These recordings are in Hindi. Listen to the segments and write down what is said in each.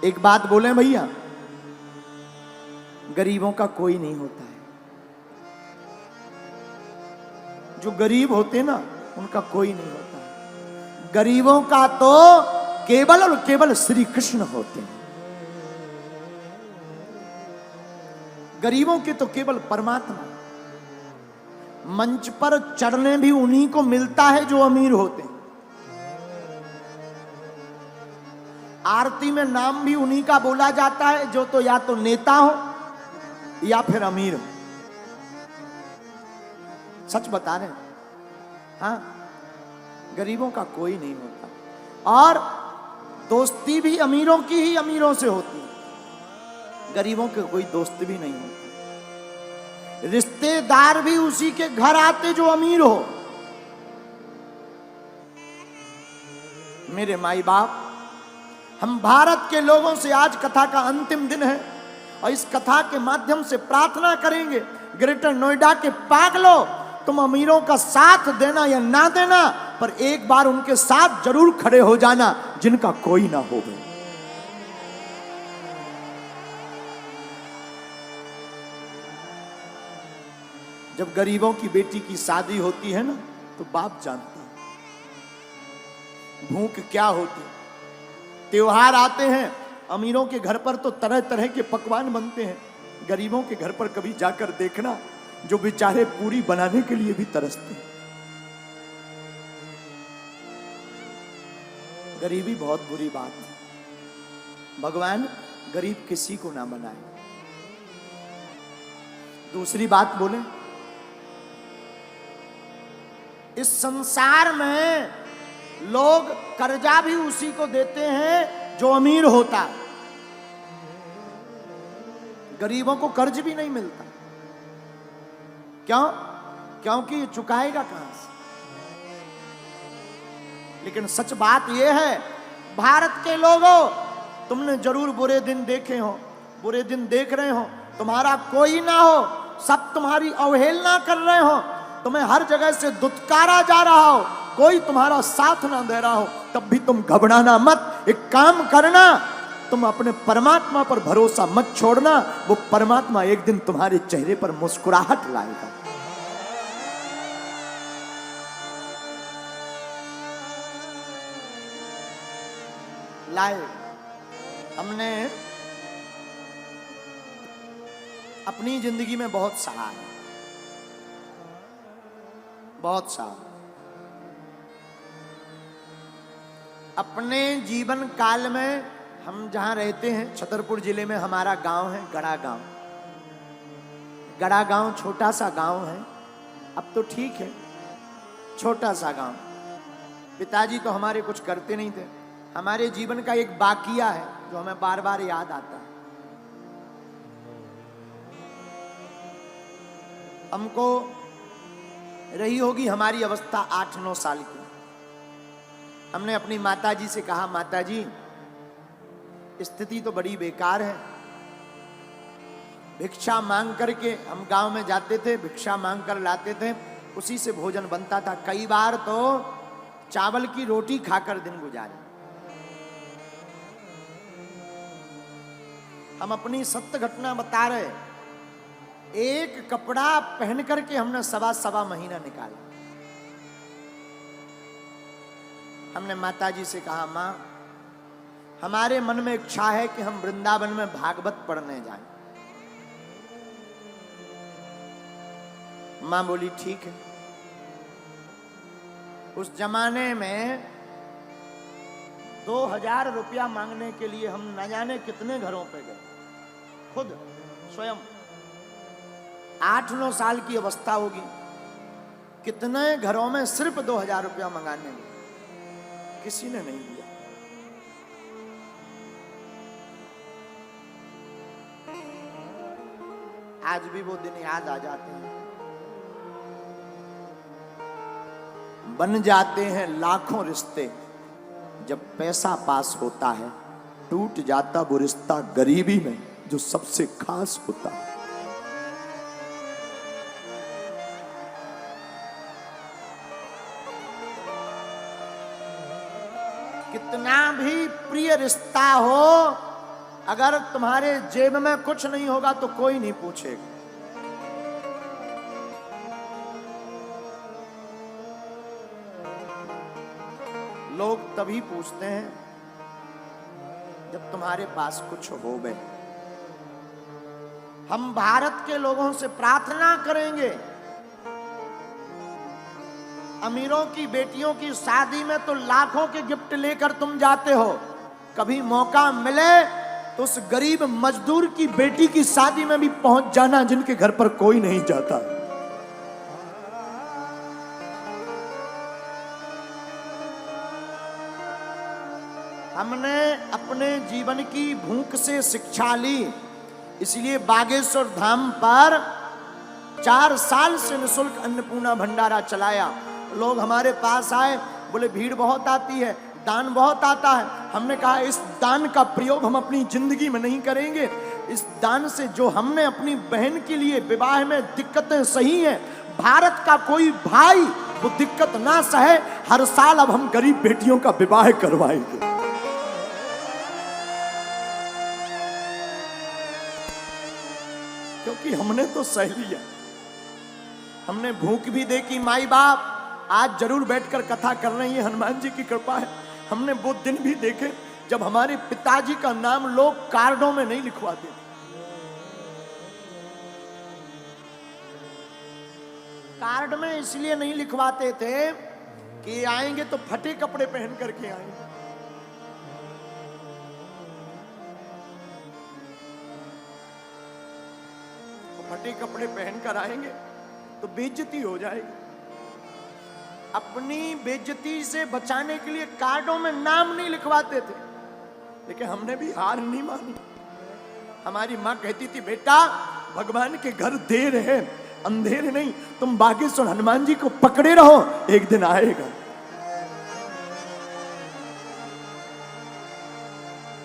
एक बात बोले भैया, गरीबों का कोई नहीं होता है। जो गरीब होते ना उनका कोई नहीं होता है। गरीबों का तो केवल और केवल श्री कृष्ण होते हैं। गरीबों के तो केवल परमात्मा। मंच पर चढ़ने भी उन्हीं को मिलता है जो अमीर होते हैं। आरती में नाम भी उन्हीं का बोला जाता है जो तो या तो नेता हो या फिर अमीर हो। सच बता रहे हैं। हाँ, गरीबों का कोई नहीं होता। और दोस्ती भी अमीरों की ही अमीरों से होती है। गरीबों के कोई दोस्त भी नहीं होता। रिश्तेदार भी उसी के घर आते जो अमीर हो। मेरे माई बाप, हम भारत के लोगों से आज कथा का अंतिम दिन है और इस कथा के माध्यम से प्रार्थना करेंगे, ग्रेटर नोएडा के पागलों, तुम अमीरों का साथ देना या ना देना, पर एक बार उनके साथ जरूर खड़े हो जाना जिनका कोई ना हो। जब गरीबों की बेटी की शादी होती है ना तो बाप जानता है भूख क्या होती है। त्योहार आते हैं, अमीरों के घर पर तो तरह तरह के पकवान बनते हैं। गरीबों के घर पर कभी जाकर देखना, जो बेचारे पूरी बनाने के लिए भी तरसते हैं। गरीबी बहुत बुरी बात है। भगवान गरीब किसी को ना बनाए। दूसरी बात बोले, इस संसार में लोग कर्जा भी उसी को देते हैं जो अमीर होता है। गरीबों को कर्ज भी नहीं मिलता। क्यों? क्योंकि ये चुकाएगा कहां से। लेकिन सच बात यह है, भारत के लोगों, तुमने जरूर बुरे दिन देखे हो, बुरे दिन देख रहे हो। तुम्हारा कोई ना हो, सब तुम्हारी अवहेलना कर रहे हो, तुम्हें हर जगह से दुत्कारा जा रहा हो, कोई तुम्हारा साथ ना दे रहा हो, तब भी तुम घबराना मत। एक काम करना, तुम अपने परमात्मा पर भरोसा मत छोड़ना। वो परमात्मा एक दिन तुम्हारे चेहरे पर मुस्कुराहट लाएगा। लाएगा। हमने अपनी जिंदगी में बहुत सहा है, बहुत सहा। अपने जीवन काल में हम जहां रहते हैं, छतरपुर जिले में हमारा गांव है गड़ा गांव। गड़ा गांव छोटा सा गांव है, अब तो ठीक है, छोटा सा गांव। पिताजी तो हमारे कुछ करते नहीं थे। हमारे जीवन का एक बाकिया है जो हमें बार बार याद आता है। हमको रही होगी हमारी अवस्था 8-9 साल की। हमने अपनी माताजी से कहा, माताजी स्थिति तो बड़ी बेकार है। भिक्षा मांग करके हम गांव में जाते थे, भिक्षा मांग कर लाते थे, उसी से भोजन बनता था। कई बार तो चावल की रोटी खाकर दिन गुजारे। हम अपनी सत्य घटना बता रहे। एक कपड़ा पहन करके हमने सवा महीना निकाला। हमने माताजी से कहा, मां हमारे मन में इच्छा है कि हम वृंदावन में भागवत पढ़ने जाएं। मां बोली ठीक है। उस जमाने में 2000 रुपया मांगने के लिए हम न जाने कितने घरों पे गए, खुद स्वयं। 8-9 साल की अवस्था होगी, कितने घरों में सिर्फ 2000 रुपया मंगाने में, किसी ने नहीं दिया। आज भी वो दिन याद आ जाते हैं। बन जाते हैं लाखों रिश्ते, जब पैसा पास होता है टूट जाता वो रिश्ता गरीबी में जो सबसे खास होता है। कितना भी प्रिय रिश्ता हो, अगर तुम्हारे जेब में कुछ नहीं होगा तो कोई नहीं पूछेगा। लोग तभी पूछते हैं जब तुम्हारे पास कुछ हो गए। हम भारत के लोगों से प्रार्थना करेंगे, अमीरों की बेटियों की शादी में तो लाखों के गिफ्ट लेकर तुम जाते हो, कभी मौका मिले तो उस गरीब मजदूर की बेटी की शादी में भी पहुंच जाना जिनके घर पर कोई नहीं जाता। हमने अपने जीवन की भूख से शिक्षा ली, इसलिए बागेश्वर धाम पर 4 साल से निःशुल्क अन्नपूर्णा भंडारा चलाया। लोग हमारे पास आए, बोले भीड़ बहुत आती है, दान बहुत आता है। हमने कहा इस दान का प्रयोग हम अपनी जिंदगी में नहीं करेंगे। इस दान से जो हमने अपनी बहन के लिए विवाह में दिक्कतें सही हैं, भारत का कोई भाई वो दिक्कत ना सहे, हर साल अब हम गरीब बेटियों का विवाह करवाएंगे। क्योंकि हमने तो सह लिया, हमने भूख भी देखी। माई बाप आज जरूर बैठकर कथा कर रहे हैं, हनुमान जी की कृपा है। हमने वो दिन भी देखे जब हमारे पिताजी का नाम लोग कार्डों में नहीं लिखवाते, कार्ड में इसलिए नहीं लिखवाते थे कि आएंगे तो फटे कपड़े पहन करके आएंगे। फटे कपड़े पहनकर आएंगे तो बेइज्जती हो जाएगी। अपनी बेइज्जती से बचाने के लिए कार्डों में नाम नहीं लिखवाते थे, लेकिन हमने भी हार नहीं मानी। हमारी मां कहती थी बेटा भगवान के घर देर है अंधेर नहीं, तुम बागेश्वर हनुमान जी को पकड़े रहो, एक दिन आएगा।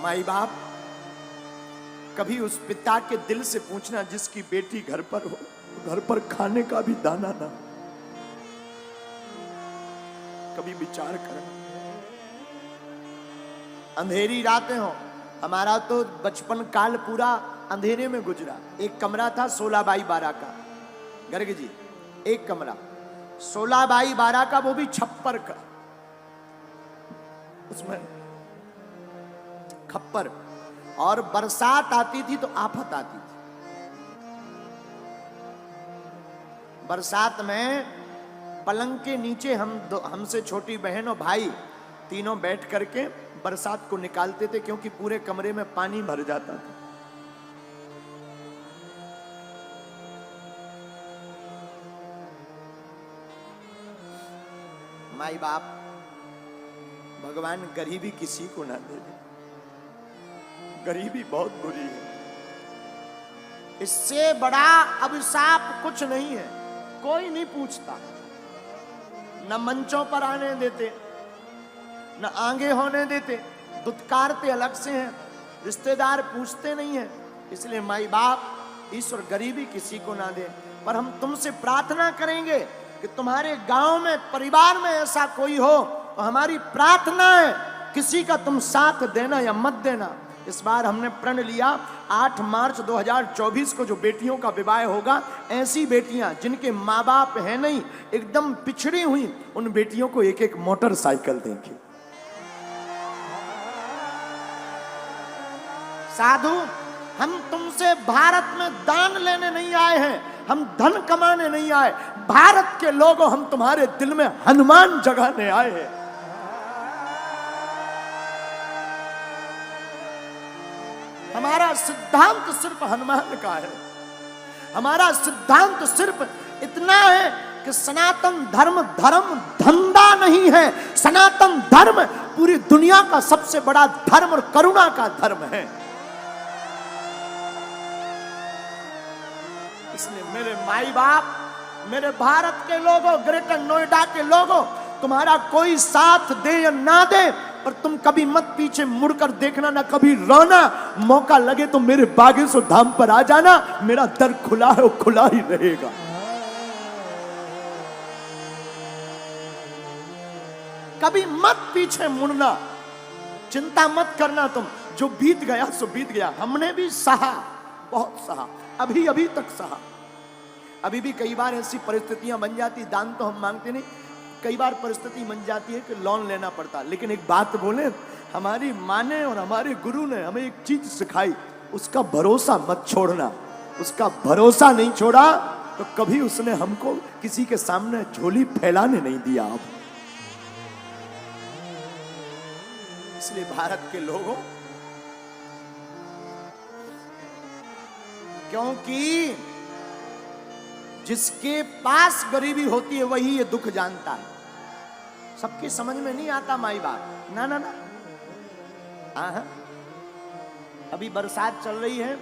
माई बाप कभी उस पिता के दिल से पूछना जिसकी बेटी घर पर हो, घर पर खाने का भी दाना ना, कभी विचार करना। अंधेरी रातें हो, हमारा तो बचपन काल पूरा अंधेरे में गुजरा। एक कमरा था 16x12 का, गर्ग जी एक कमरा 16x12 का, वो भी छप्पर का, उसमें खप्पर। और बरसात आती थी तो आफत आती थी। बरसात में पलंग के नीचे हमसे छोटी बहन और भाई तीनों बैठ करके बरसात को निकालते थे, क्योंकि पूरे कमरे में पानी भर जाता था। माई बाप भगवान गरीबी किसी को ना दे, गरीबी बहुत बुरी है। इससे बड़ा अभिशाप कुछ नहीं है। कोई नहीं पूछता, न मंचों पर आने देते, न आगे होने देते, दुत्कारते अलग से हैं, रिश्तेदार पूछते नहीं हैं। इसलिए माई बाप ईश्वर गरीबी किसी को ना दे। पर हम तुमसे प्रार्थना करेंगे कि तुम्हारे गांव में परिवार में ऐसा कोई हो तो हमारी प्रार्थना है किसी का तुम साथ देना या मत देना। इस बार हमने प्रण लिया 8 मार्च 2024 को जो बेटियों का विवाह होगा, ऐसी बेटियां जिनके माँ बाप है नहीं, एकदम पिछड़ी हुई, उन बेटियों को एक एक मोटरसाइकिल देंगे। साधु हम तुमसे भारत में दान लेने नहीं आए हैं, हम धन कमाने नहीं आए। भारत के लोगों, हम तुम्हारे दिल में हनुमान जगाने आए हैं। हमारा सिद्धांत सिर्फ हनुमान का है। हमारा सिद्धांत सिर्फ इतना है कि सनातन धर्म धर्म धंधा नहीं है। सनातन धर्म पूरी दुनिया का सबसे बड़ा धर्म और करुणा का धर्म है। इसलिए मेरे माई बाप, मेरे भारत के लोगों, ग्रेटर नोएडा के लोगों, तुम्हारा कोई साथ दे या ना दे, पर तुम कभी मत पीछे मुड़कर देखना, ना कभी रोना। मौका लगे तो मेरे बागेश्वर धाम पर आ जाना, मेरा दर खुला है, वो खुला ही रहेगा। कभी मत पीछे मुड़ना, चिंता मत करना। तुम जो बीत गया सो बीत गया। हमने भी सहा, बहुत सहा, अभी अभी तक सहा। अभी भी कई बार ऐसी परिस्थितियां बन जाती, दान तो हम मांगते नहीं, कई बार परिस्थिति बन जाती है कि लोन लेना पड़ता। लेकिन एक बात बोले, हमारी माँ ने और हमारे गुरु ने हमें एक चीज सिखाई, उसका भरोसा मत छोड़ना। उसका भरोसा नहीं छोड़ा तो कभी उसने हमको किसी के सामने झोली फैलाने नहीं दिया। आप इसलिए भारत के लोगों, क्योंकि जिसके पास गरीबी होती है वही ये दुख जानता है। सबकी समझ में नहीं आता माई बाप, ना ना ना। हाँ, अभी बरसात चल रही है,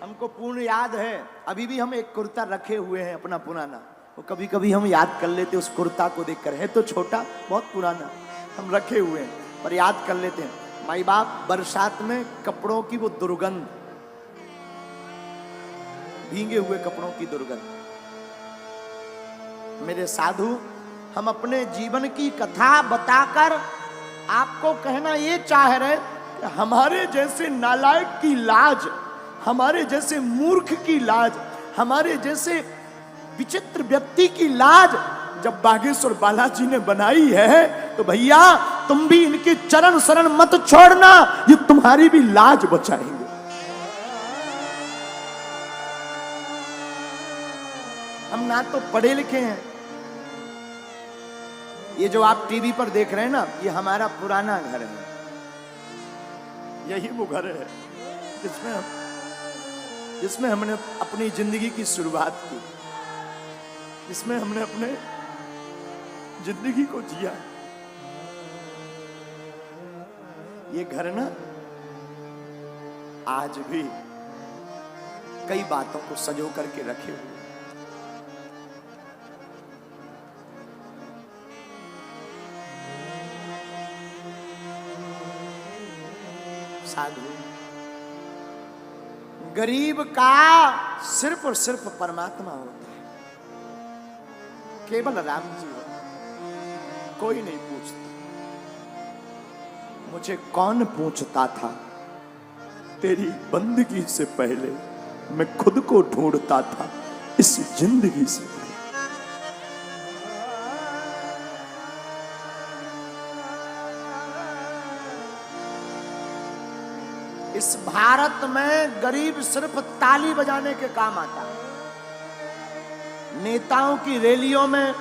हमको पूर्ण याद है, अभी भी हम एक कुर्ता रखे हुए हैं अपना पुराना। वो कभी कभी हम याद कर लेते उस कुर्ता को देखकर, है तो छोटा, बहुत पुराना, हम रखे हुए हैं पर याद कर लेते हैं। माई बाप बरसात में कपड़ों की वो दुर्गंध, भीगे हुए कपड़ों की दुर्गंध। मेरे साधु, हम अपने जीवन की कथा बताकर आपको कहना ये चाह रहे कि हमारे जैसे नालायक की लाज, हमारे जैसे मूर्ख की लाज, हमारे जैसे विचित्र व्यक्ति की लाज जब बागेश्वर बालाजी ने बनाई है तो भैया तुम भी इनके चरण शरण मत छोड़ना, ये तुम्हारी भी लाज बचाएंगे। हम ना तो पढ़े लिखे हैं, ये जो आप टीवी पर देख रहे हैं ना, ये हमारा पुराना घर है। यही वो घर है जिसमें हमने अपनी जिंदगी की शुरुआत की, जिसमें हमने अपने जिंदगी को जिया। ये घर ना आज भी कई बातों को सजो करके रखे हुए। साधु, गरीब का सिर्फ और सिर्फ परमात्मा होता है, केवल राम जी हो, कोई नहीं पूछता। मुझे कौन पूछता था, तेरी बंदगी से पहले मैं खुद को ढूंढता था इस जिंदगी से पहले। इस भारत में गरीब सिर्फ ताली बजाने के काम आता है, नेताओं की रैलियों में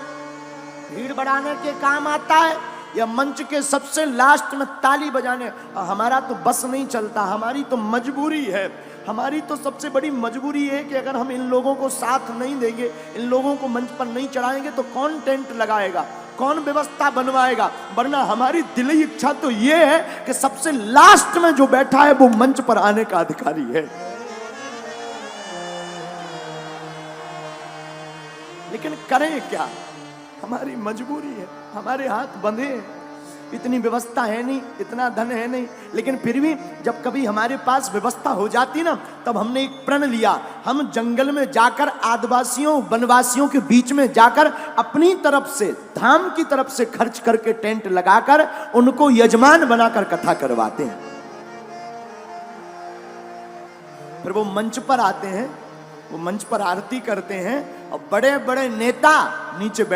भीड़ बढ़ाने के काम आता है, या मंच के सबसे लास्ट में ताली बजाने। हमारा तो बस नहीं चलता, हमारी तो मजबूरी है। हमारी तो सबसे बड़ी मजबूरी है कि अगर हम इन लोगों को साथ नहीं देंगे, इन लोगों को मंच पर नहीं चढ़ाएंगे तो कौन टेंट लगाएगा, कौन व्यवस्था बनवाएगा। वरना हमारी दिली इच्छा तो ये है कि सबसे लास्ट में जो बैठा है वो मंच पर आने का अधिकारी है। लेकिन करें क्या, हमारी मजबूरी है, हमारे हाथ बंधे हैं, इतनी व्यवस्था है नहीं, इतना धन है नहीं। लेकिन फिर भी जब कभी हमारे पास व्यवस्था हो जाती ना, तब हमने एक प्रण लिया, हम जंगल में जाकर आदिवासियों वनवासियों के बीच में जाकर अपनी तरफ से, धाम की तरफ से खर्च करके टेंट लगाकर उनको यजमान बनाकर कथा करवाते हैं। फिर वो मंच पर आते हैं, वो मंच पर आरती करते हैं और बड़े बड़े नेता नीचे